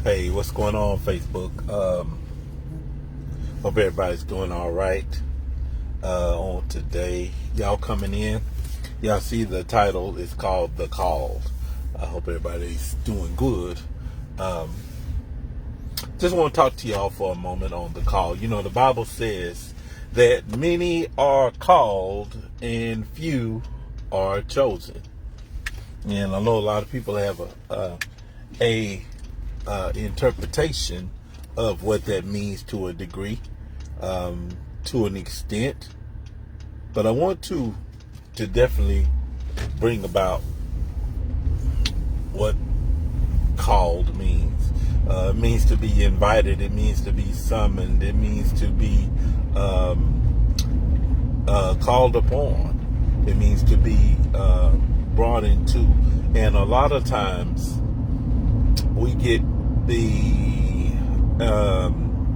Hey, what's going on, Facebook? Hope everybody's doing all right on today. Y'all coming in. Y'all see the title is called The Called. I hope everybody's doing good. Just want to talk to y'all for a moment on the call. You know, the Bible says that many are called and few are chosen. And I know a lot of people have a interpretation of what that means to a degree, to an extent. But I want to definitely bring about what called means. It means to be invited. It means to be summoned. It means to be called upon. It means to be brought into. And a lot of times we get the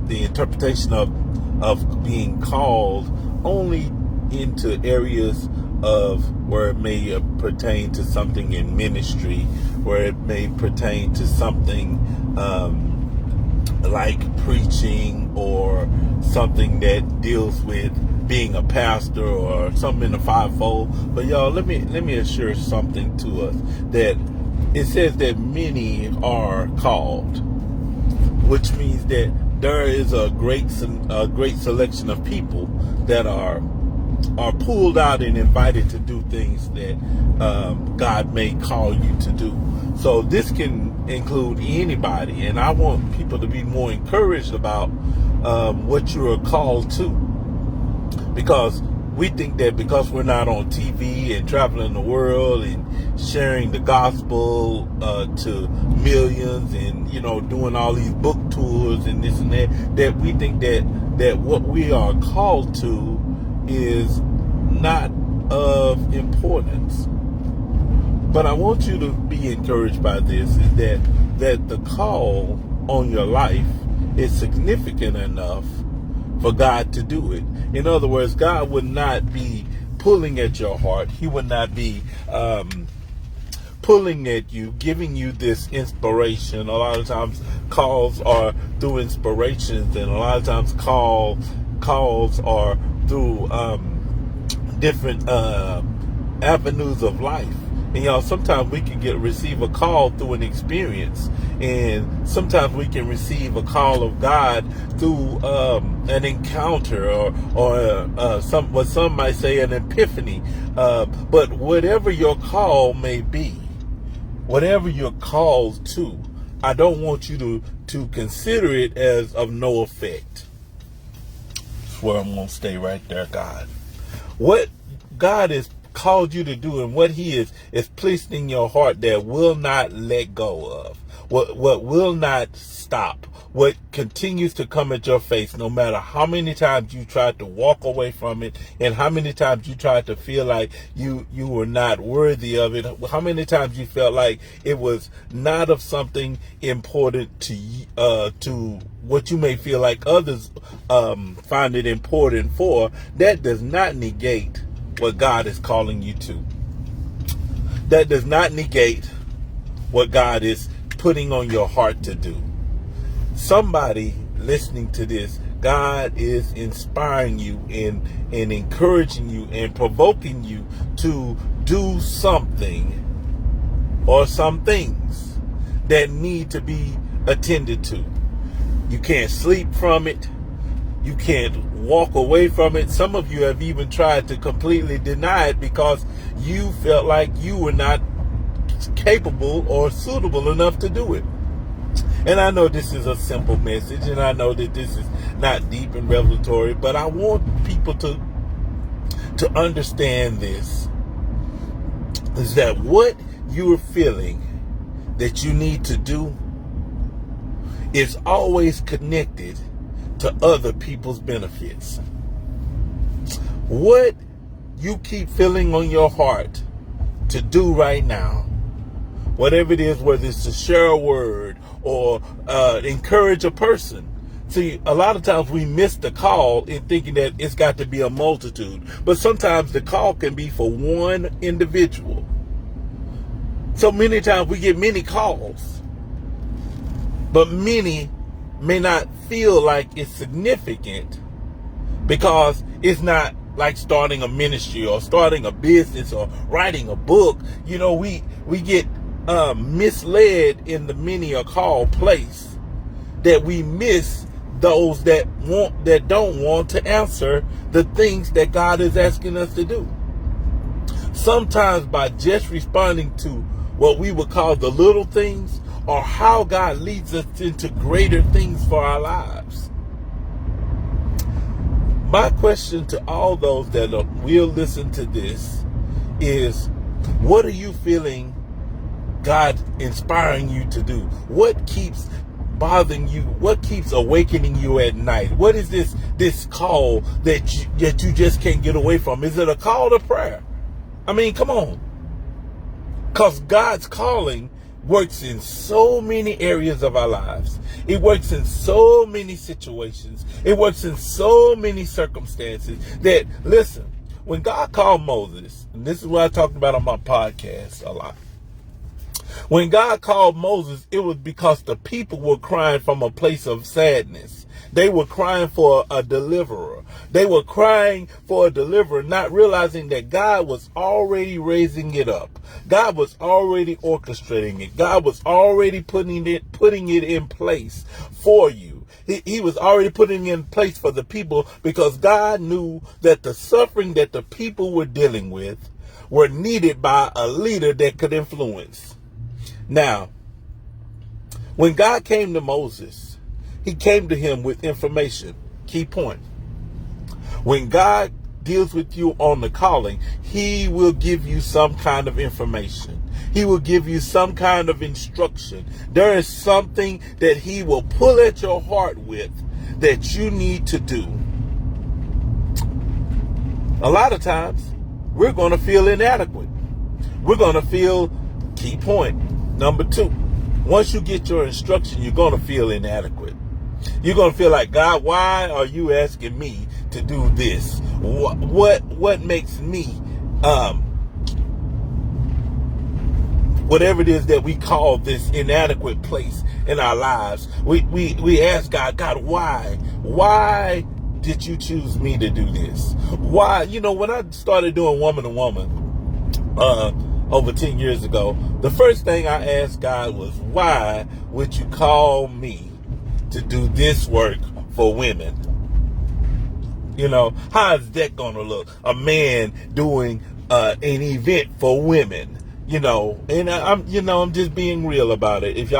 interpretation of being called only into areas of where it may pertain to something in ministry, where it may pertain to something like preaching, or something that deals with being a pastor, or something in the fivefold. But y'all, let me assure something to us, that it says that many are called, which means that there is a great selection of people that are pulled out and invited to do things that God may call you to do. So this can include anybody, and I want people to be more encouraged about what you are called to, because we think that because we're not on TV and traveling the world and sharing the gospel to millions, and doing all these book tours and this and that we think that what we are called to is not of importance. But I want you to be encouraged by this, is that the call on your life is significant enough for God to do it. In other words, God would not be pulling at your heart. He would not be pulling at you, giving you this inspiration. A lot of times calls are through inspirations, and a lot of times calls are through different avenues of life. And y'all, sometimes we can receive a call through an experience, and sometimes we can receive a call of God through an encounter, or what some might say an epiphany. But whatever your call may be, whatever you're called to, I don't want you to consider it as of no effect. That's where I'm going to stay right there, God. What God is called you to do, and what he is placed in your heart, that will not let go of, what will not stop, what continues to come at your face, no matter how many times you tried to walk away from it, and how many times you tried to feel like you were not worthy of it, how many times you felt like it was not of something important to what you may feel like others find it important for. That does not negate what God is calling you to. That does not negate what God is putting on your heart to do. Somebody listening to this, God is inspiring you and encouraging you and provoking you to do something, or some things that need to be attended to. You can't sleep from it. You can't walk away from it. Some of you have even tried to completely deny it because you felt like you were not capable or suitable enough to do it. And I know this is a simple message, and I know that this is not deep and revelatory, but I want people to understand this, is that what you are feeling that you need to do is always connected to other people's benefits. What you keep feeling on your heart to do right now, whatever it is, whether it's to share a word or encourage a person. See, a lot of times we miss the call in thinking that it's got to be a multitude, but sometimes the call can be for one individual. So many times we get many calls, But many may not feel like it's significant because it's not like starting a ministry or starting a business or writing a book. You know, we get misled in the many are called place, that we miss those that don't want to answer the things that God is asking us to do. Sometimes by just responding to what we would call the little things, or how God leads us into greater things for our lives. My question to all those that will listen to this is, what are you feeling God inspiring you to do? What keeps bothering you? What keeps awakening you at night? What is this call that you just can't get away from? Is it a call to prayer? I mean, come on. Because God's calling works in so many areas of our lives. It works in so many situations. It works in so many circumstances that, listen, when God called Moses, and this is what I talked about on my podcast a lot. When God called Moses, it was because the people were crying from a place of sadness. They were crying for a deliverer. They were crying for a deliverer, not realizing that God was already raising it up. God was already orchestrating it. God was already putting it in place for you. He was already putting it in place for the people, because God knew that the suffering that the people were dealing with were needed by a leader that could influence. Now, when God came to Moses, he came to him with information. Key point. When God deals with you on the calling, he will give you some kind of information. He will give you some kind of instruction. There is something that he will pull at your heart with that you need to do. A lot of times, we're going to feel inadequate. We're going to feel, key point, number 2. Once you get your instruction, you're going to feel inadequate. You're going to feel like, God, why are you asking me to do this? What makes me, whatever it is that we call this inadequate place in our lives, we ask God, why? Why did you choose me to do this? Why? You know, when I started doing Woman to Woman, over 10 years ago, the first thing I asked God was, why would you call me to do this work for women? You know, how is that going to look? A man doing an event for women, you know, and I'm just being real about it. If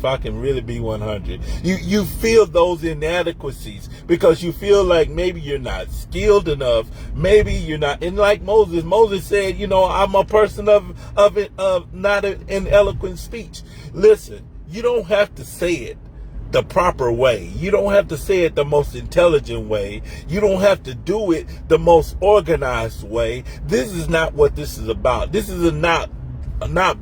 I can really be 100, you feel those inadequacies because you feel like maybe you're not skilled enough. Maybe you're not. And like Moses said, you know, I'm a person of not an eloquent speech. Listen, you don't have to say it the proper way. You don't have to say it the most intelligent way. You don't have to do it the most organized way. This is not what this is about. This is not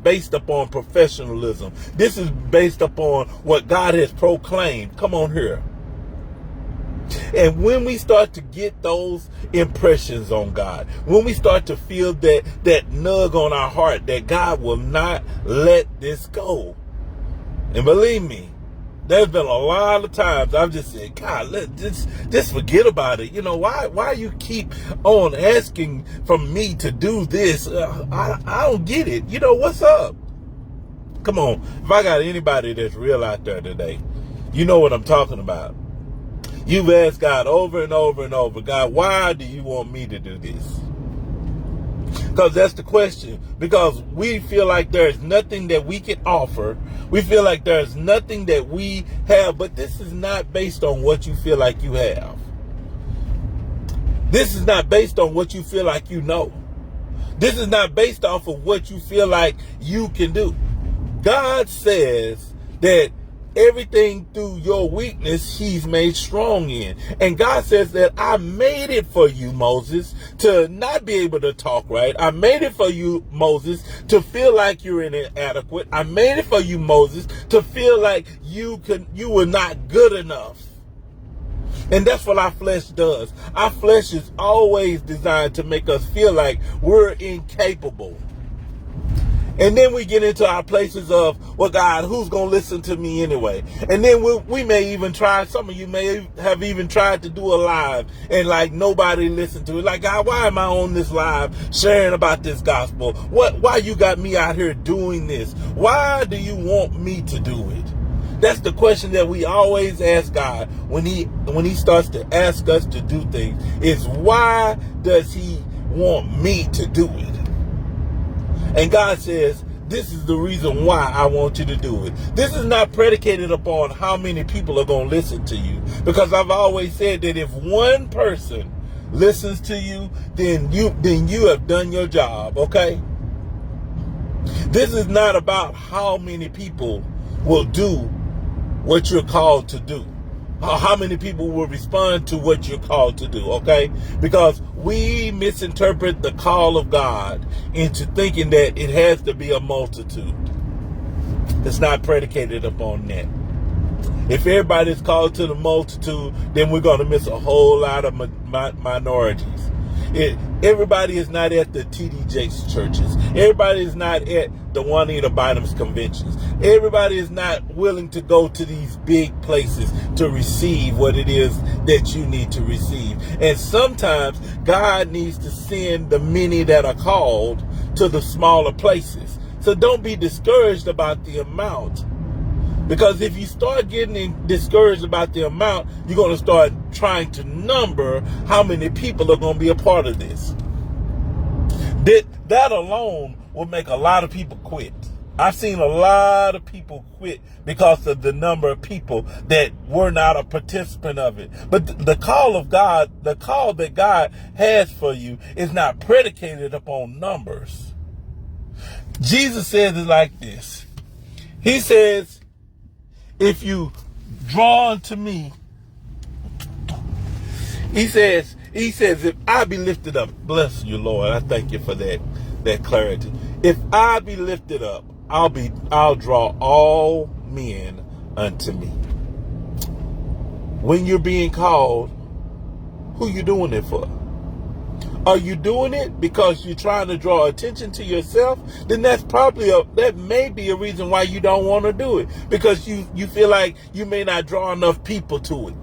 based upon professionalism. This is based upon what God has proclaimed. Come on here. And when we start to get those impressions on God, when we start to feel that nug on our heart that God will not let this go, and believe me, there's been a lot of times I've just said, God, just forget about it. You know, why you keep on asking from me to do this? I don't get it. You know, what's up? Come on. If I got anybody that's real out there today, you know what I'm talking about. You've asked God over and over and over, God, why do you want me to do this? Because that's the question. Because we feel like there's nothing that we can offer. We feel like there's nothing that we have. But this is not based on what you feel like you have. This is not based on what you feel like you know. This is not based off of what you feel like you can do. God says that everything through your weakness, he's made strong in. And God says that I made it for you, Moses, to not be able to talk right. I made it for you, Moses, to feel like you're inadequate. I made it for you, Moses, to feel like you were not good enough. And that's what our flesh does. Our flesh is always designed to make us feel like we're incapable. And then we get into our places of, well, God, who's going to listen to me anyway? And then we may even try, some of you may have even tried to do a live and like nobody listened to it. Like, God, why am I on this live sharing about this gospel? Why you got me out here doing this? Why do you want me to do it? That's the question that we always ask God when he starts to ask us to do things, is why does he want me to do it? And God says, this is the reason why I want you to do it. This is not predicated upon how many people are going to listen to you. Because I've always said that if one person listens to you, then you have done your job, okay? This is not about how many people will do what you're called to do. How many people will respond to what you're called to do, okay? Because we misinterpret the call of God into thinking that it has to be a multitude. It's not predicated upon that. If everybody's called to the multitude, then we're going to miss a whole lot of minorities. Everybody is not at the T.D. Jakes churches. Everybody is not at the Juanita Bynum's conventions. Everybody is not willing to go to these big places to receive what it is that you need to receive. And sometimes God needs to send the many that are called to the smaller places. So don't be discouraged about the amount. Because if you start getting discouraged about the amount, you're going to start trying to number how many people are going to be a part of this. That alone will make a lot of people quit. I've seen a lot of people quit because of the number of people that were not a participant of it. But the call of God, the call that God has for you is not predicated upon numbers. Jesus says it like this. He says, if you draw unto me, he says, if I be lifted up, bless you, Lord. I thank you for that clarity. If I be lifted up, I'll draw all men unto me. When you're being called, who you doing it for? Are you doing it because you're trying to draw attention to yourself? Then that may be a reason why you don't want to do it. Because you feel like you may not draw enough people to it.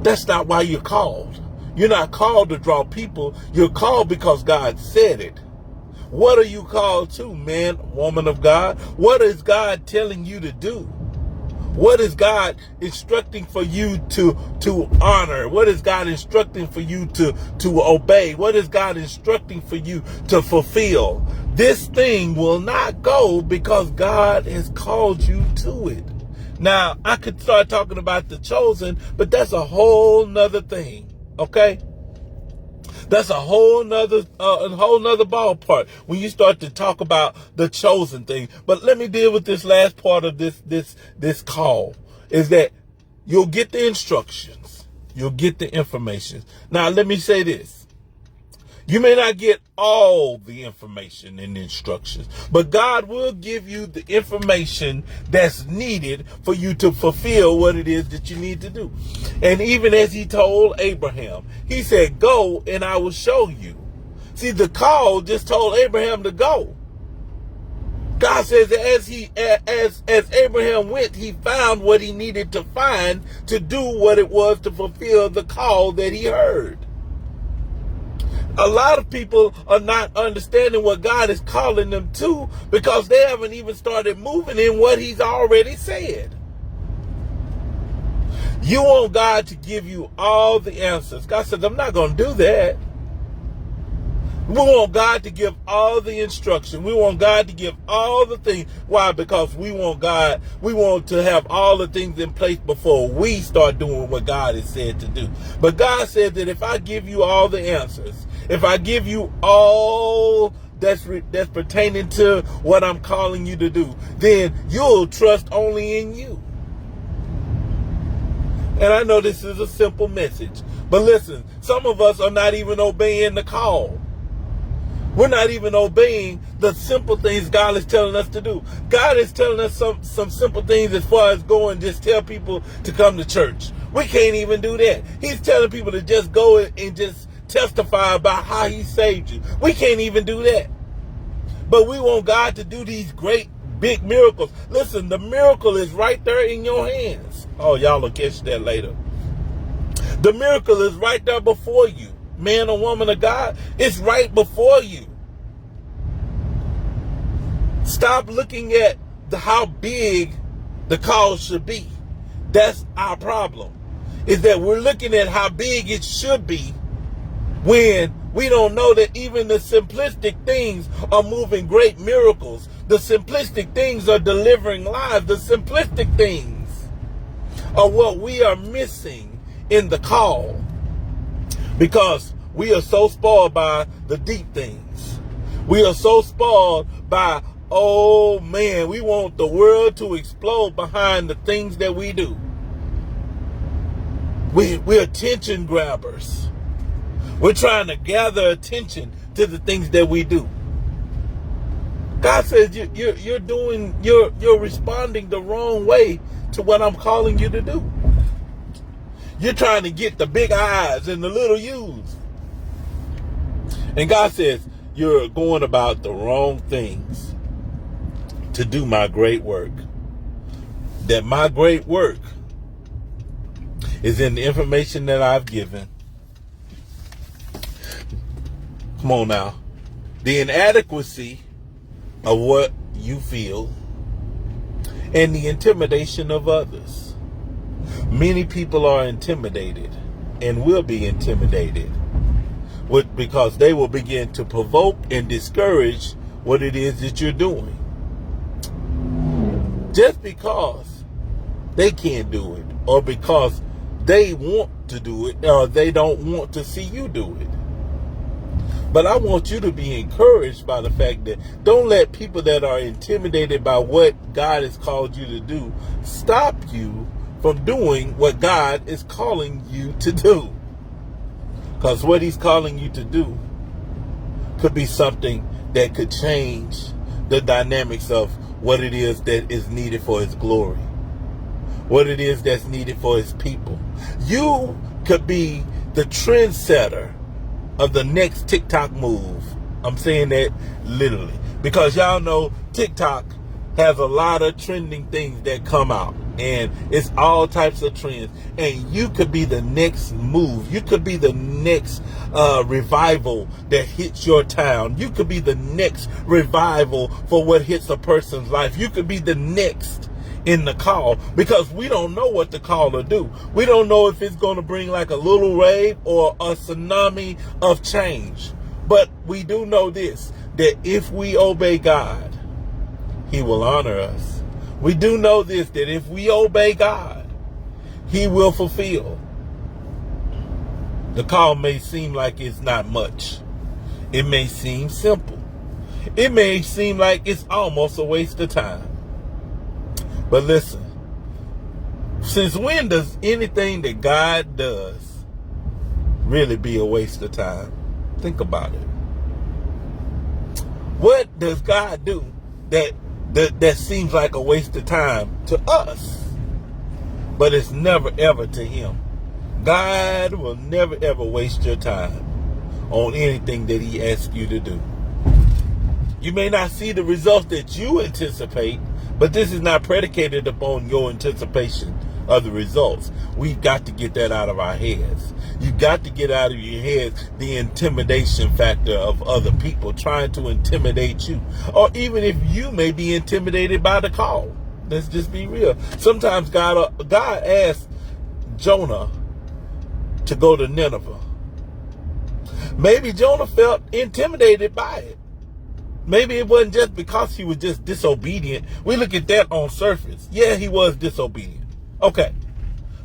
That's not why you're called. You're not called to draw people. You're called because God said it. What are you called to, man, woman of God? What is God telling you to do? What is God instructing for you to honor? What is God instructing for you to obey? What is God instructing for you to fulfill? This thing will not go because God has called you to it. Now, I could start talking about the chosen, but that's a whole nother thing, okay? That's a whole nother ballpark when you start to talk about the chosen thing. But let me deal with this last part of this call, is that you'll get the instructions. You'll get the information. Now, let me say this. You may not get all the information and instructions, but God will give you the information that's needed for you to fulfill what it is that you need to do. And even as he told Abraham, he said, go and I will show you. See, the call just told Abraham to go. God says that as Abraham went, he found what he needed to find to do what it was to fulfill the call that he heard. A lot of people are not understanding what God is calling them to because they haven't even started moving in what he's already said. You want God to give you all the answers. God says, I'm not going to do that. We want God to give all the instruction. We want God to give all the things. Why? Because we want to have all the things in place before we start doing what God has said to do. But God said that if I give you all the answers, if I give you all that's pertaining to what I'm calling you to do, then you'll trust only in you. And I know this is a simple message, but listen, some of us are not even obeying the call. We're not even obeying the simple things God is telling us to do. God is telling us some simple things as far as go and just tell people to come to church. We can't even do that. He's telling people to just go and just testify about how he saved you. We can't even do that. But we want God to do these great big miracles. Listen, the miracle is right there in your hands. Oh, y'all will catch that later. The miracle is right there before you. Man or woman of God, it's right before you. Stop looking at how big the cause should be. That's our problem. Is that we're looking at how big it should be when we don't know that even the simplistic things are moving great miracles. The simplistic things are delivering lives. The simplistic things are what we are missing in the call, because we are so spoiled by the deep things. We are so spoiled by, oh man, we want the world to explode behind the things that we do. We're attention grabbers. We're trying to gather attention to the things that we do. God says you're responding the wrong way to what I'm calling you to do. You're trying to get the big eyes and the little U's. And God says you're going about the wrong things to do my great work. That my great work is in the information that I've given. Come on now. The inadequacy of what you feel and the intimidation of others. Many people are intimidated and will be intimidated because they will begin to provoke and discourage what it is that you're doing. Just because they can't do it, or because they want to do it, or they don't want to see you do it. But I want you to be encouraged by the fact that don't let people that are intimidated by what God has called you to do stop you from doing what God is calling you to do. Because what he's calling you to do could be something that could change the dynamics of what it is that is needed for his glory. What it is that's needed for his people. You could be the trendsetter of the next TikTok move. I'm saying that literally. Because y'all know TikTok has a lot of trending things that come out. And it's all types of trends. And you could be the next move. You could be the next revival that hits your town. You could be the next revival for what hits a person's life. You could be the next in the call, because we don't know what the call will do. We don't know if it's going to bring like a little wave or a tsunami of change. But we do know this, that if we obey God, he will honor us. We do know this, that if we obey God, he will fulfill. The call may seem like it's not much. It may seem simple. It may seem like it's almost a waste of time. But listen, since when does anything that God does really be a waste of time? Think about it. What does God do that seems like a waste of time to us? But it's never ever to him. God will never ever waste your time on anything that he asks you to do. You may not see the results that you anticipate, but this is not predicated upon your anticipation of the results. We've got to get that out of our heads. You've got to get out of your heads the intimidation factor of other people trying to intimidate you. Or even if you may be intimidated by the call. Let's just be real. Sometimes God asked Jonah to go to Nineveh. Maybe Jonah felt intimidated by it. Maybe it wasn't just because he was just disobedient. We look at that on surface. Yeah, he was disobedient. Okay.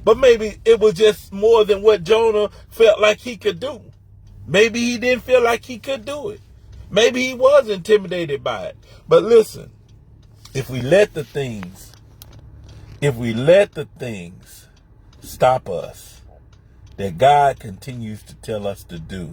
But maybe it was just more than what Jonah felt like he could do. Maybe he didn't feel like he could do it. Maybe he was intimidated by it. But listen, if we let the things stop us that God continues to tell us to do,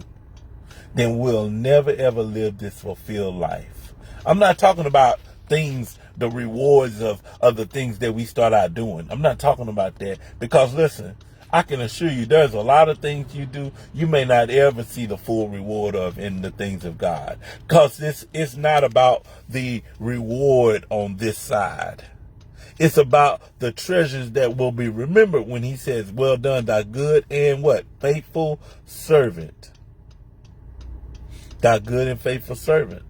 then we'll never ever live this fulfilled life. I'm not talking about things, the rewards of the things that we start out doing. I'm not talking about that, because listen, I can assure you there's a lot of things you do you may not ever see the full reward of in the things of God. Because this is not about the reward on this side. It's about the treasures that will be remembered when he says, well done, thy good and what? Faithful servant. Thy good and faithful servant.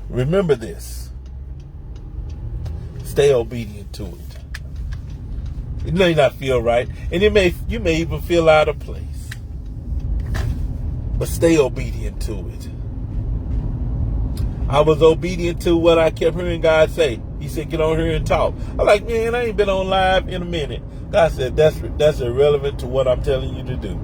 Remember this. Stay obedient to it. It may not feel right, and you may even feel out of place. But stay obedient to it. I was obedient to what I kept hearing God say. He said, get on here and talk. I'm like, man, I ain't been on live in a minute. God said, that's irrelevant to what I'm telling you to do.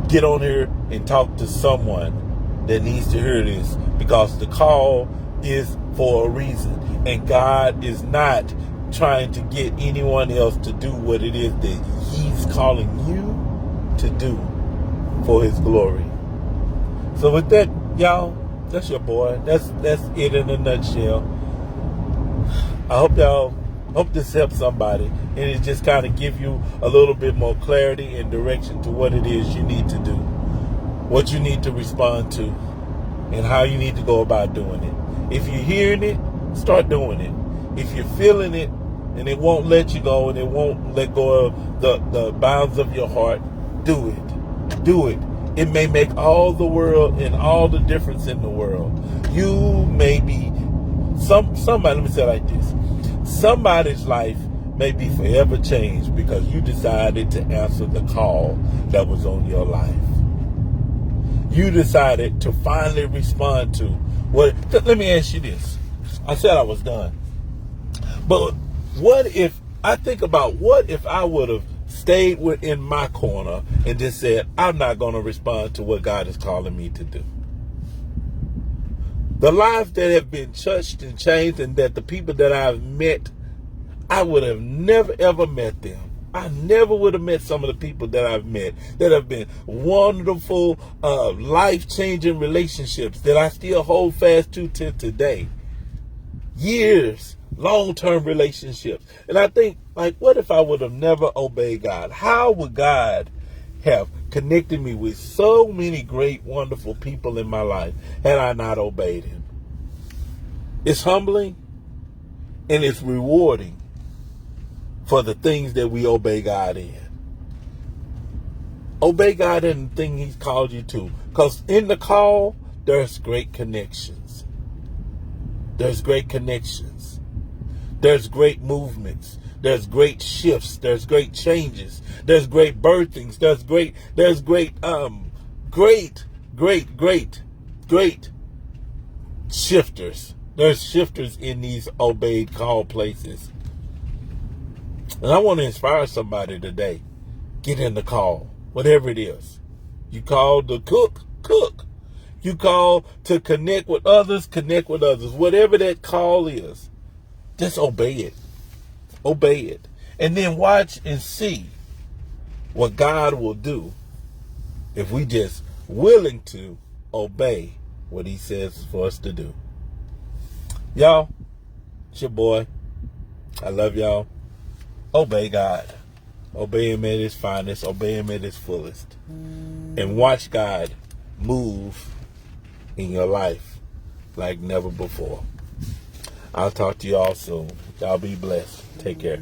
Get on here and talk to someone that needs to hear this, because the call is for a reason. And God is not trying to get anyone else to do what it is that he's calling you to do for his glory. So with that, y'all, that's your boy. That's it in a nutshell. I hope this helps somebody, and it just kind of give you a little bit more clarity and direction to what it is you need to do, what you need to respond to, and how you need to go about doing it. If you're hearing it, start doing it. If you're feeling it and it won't let you go and it won't let go of the bounds of your heart, do it. Do it. It may make all the world and all the difference in the world. You may be somebody, let me say it like this. Somebody's life may be forever changed because you decided to answer the call that was on your life. You decided to finally respond to what. Let me ask you this. I said I was done. But what if I would have stayed within my corner and just said, I'm not going to respond to what God is calling me to do? The lives that have been touched and changed, and that the people that I've met, I would have never ever met them. I never would have met some of the people that I've met that have been wonderful, life-changing relationships that I still hold fast to today. Years, long-term relationships. And I think, like, what if I would have never obeyed God? How would God have connected me with so many great, wonderful people in my life had I not obeyed him? It's humbling and it's rewarding for the things that we obey God in. Obey God in the thing he's called you to. Because in the call, there's great connections. There's great connections. There's great movements. There's great shifts. There's great changes. There's great birthings. There's great shifters. There's shifters in these obeyed call places. And I want to inspire somebody today. Get in the call, whatever it is. You call to cook. You call to connect with others. Whatever that call is, just obey it. Obey it. And then watch and see what God will do if we just willing to obey what he says for us to do. Y'all, it's your boy. I love y'all. Obey God. Obey him at his finest. Obey him at his fullest. And watch God move in your life like never before. I'll talk to you all soon. Y'all be blessed. Take care.